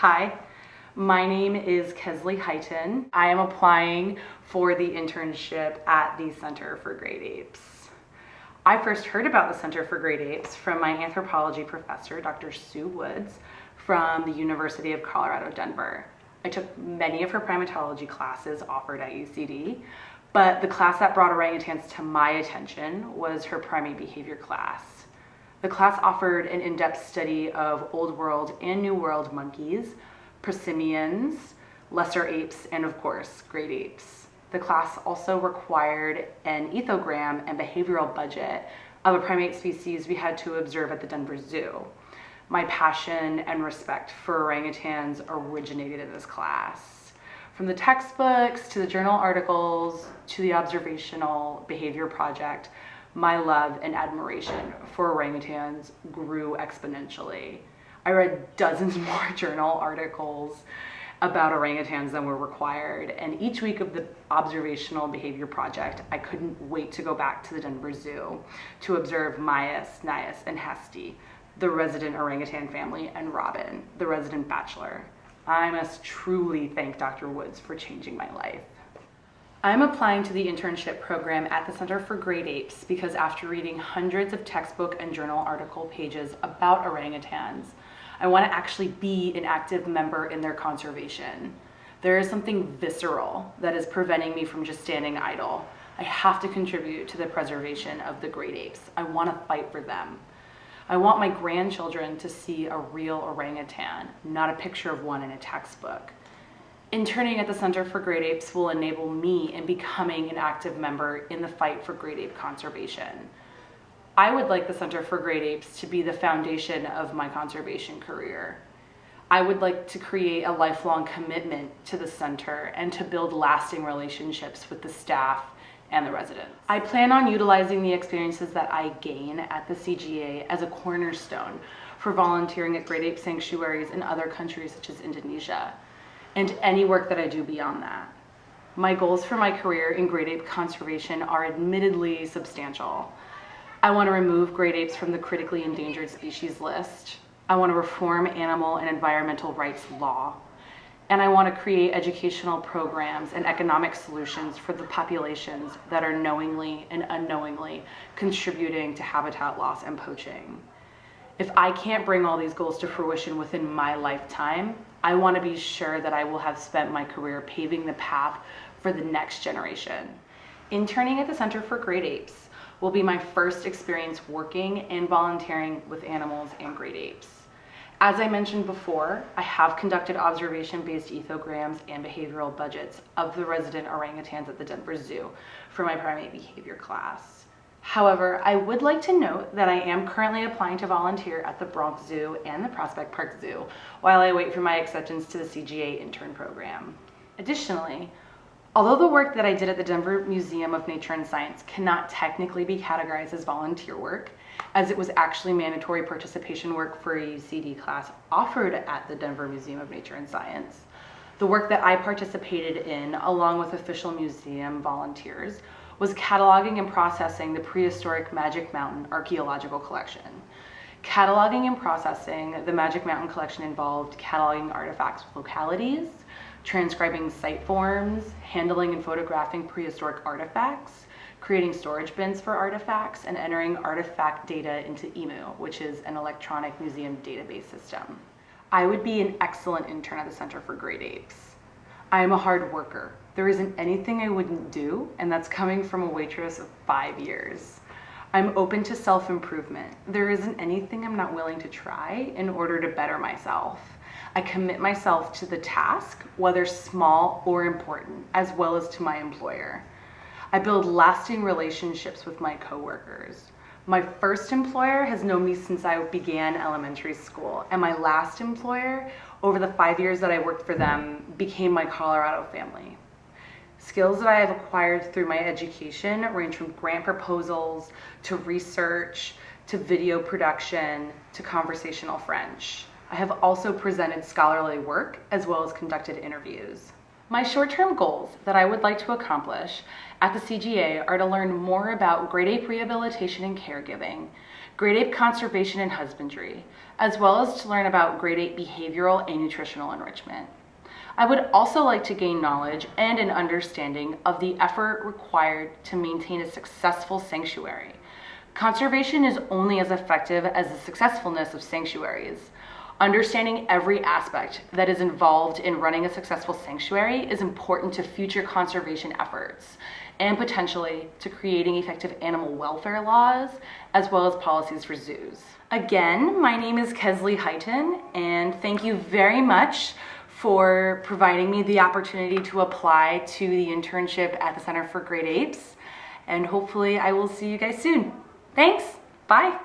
Hi, my name is Kesley Heighton. I am applying for the internship at the Center for Great Apes. I first heard about the Center for Great Apes from my anthropology professor, Dr. Sue Woods, from the University of Colorado, Denver. I took many of her primatology classes offered at UCD, but the class that brought orangutans to my attention was her primate behavior class. The class offered an in-depth study of Old World and New World monkeys, prosimians, lesser apes, and of course, great apes. The class also required an ethogram and behavioral budget of a primate species we had to observe at the Denver Zoo. My passion and respect for orangutans originated in this class. From the textbooks to the journal articles to the observational behavior project, my love and admiration for orangutans grew exponentially. I read dozens more journal articles about orangutans than were required, and each week of the observational behavior project, I couldn't wait to go back to the Denver Zoo to observe Myas, Nias, and Hesty, the resident orangutan family, and Robin, the resident bachelor. I must truly thank Dr. Woods for changing my life. I'm applying to the internship program at the Center for Great Apes because after reading hundreds of textbook and journal article pages about orangutans, I want to actually be an active member in their conservation. There is something visceral that is preventing me from just standing idle. I have to contribute to the preservation of the great apes. I want to fight for them. I want my grandchildren to see a real orangutan, not a picture of one in a textbook. Interning at the Center for Great Apes will enable me in becoming an active member in the fight for great ape conservation. I would like the Center for Great Apes to be the foundation of my conservation career. I would like to create a lifelong commitment to the center and to build lasting relationships with the staff and the residents. I plan on utilizing the experiences that I gain at the CGA as a cornerstone for volunteering at great ape sanctuaries in other countries such as Indonesia, and any work that I do beyond that. My goals for my career in great ape conservation are admittedly substantial. I want to remove great apes from the critically endangered species list. I want to reform animal and environmental rights law. And I want to create educational programs and economic solutions for the populations that are knowingly and unknowingly contributing to habitat loss and poaching. If I can't bring all these goals to fruition within my lifetime, I want to be sure that I will have spent my career paving the path for the next generation. Interning at the Center for Great Apes will be my first experience working and volunteering with animals and great apes. As I mentioned before, I have conducted observation-based ethograms and behavioral budgets of the resident orangutans at the Denver Zoo for my primate behavior class. However, I would like to note that I am currently applying to volunteer at the Bronx Zoo and the Prospect Park Zoo while I wait for my acceptance to the CGA intern program. Additionally, although the work that I did at the Denver Museum of Nature and Science cannot technically be categorized as volunteer work, as it was actually mandatory participation work for a UCD class offered at the Denver Museum of Nature and Science, the work that I participated in, along with official museum volunteers, was cataloging and processing the prehistoric Magic Mountain archaeological collection. Cataloging and processing the Magic Mountain collection involved cataloging artifacts with localities, transcribing site forms, handling and photographing prehistoric artifacts, creating storage bins for artifacts, and entering artifact data into EMU, which is an electronic museum database system. I would be an excellent intern at the Center for Great Apes. I am a hard worker. There isn't anything I wouldn't do, and that's coming from a waitress of 5 years. I'm open to self-improvement. There isn't anything I'm not willing to try in order to better myself. I commit myself to the task, whether small or important, as well as to my employer. I build lasting relationships with my coworkers. My first employer has known me since I began elementary school, and my last employer, over the 5 years that I worked for them, became my Colorado family. Skills that I have acquired through my education range from grant proposals, to research, to video production, to conversational French. I have also presented scholarly work as well as conducted interviews. My short-term goals that I would like to accomplish at the CGA are to learn more about great ape rehabilitation and caregiving, great ape conservation and husbandry, as well as to learn about great ape behavioral and nutritional enrichment. I would also like to gain knowledge and an understanding of the effort required to maintain a successful sanctuary. Conservation is only as effective as the successfulness of sanctuaries. Understanding every aspect that is involved in running a successful sanctuary is important to future conservation efforts and potentially to creating effective animal welfare laws as well as policies for zoos. Again, my name is Kesley Heighton, and thank you very much for providing me the opportunity to apply to the internship at the Center for Great Apes. And hopefully I will see you guys soon. Thanks, bye.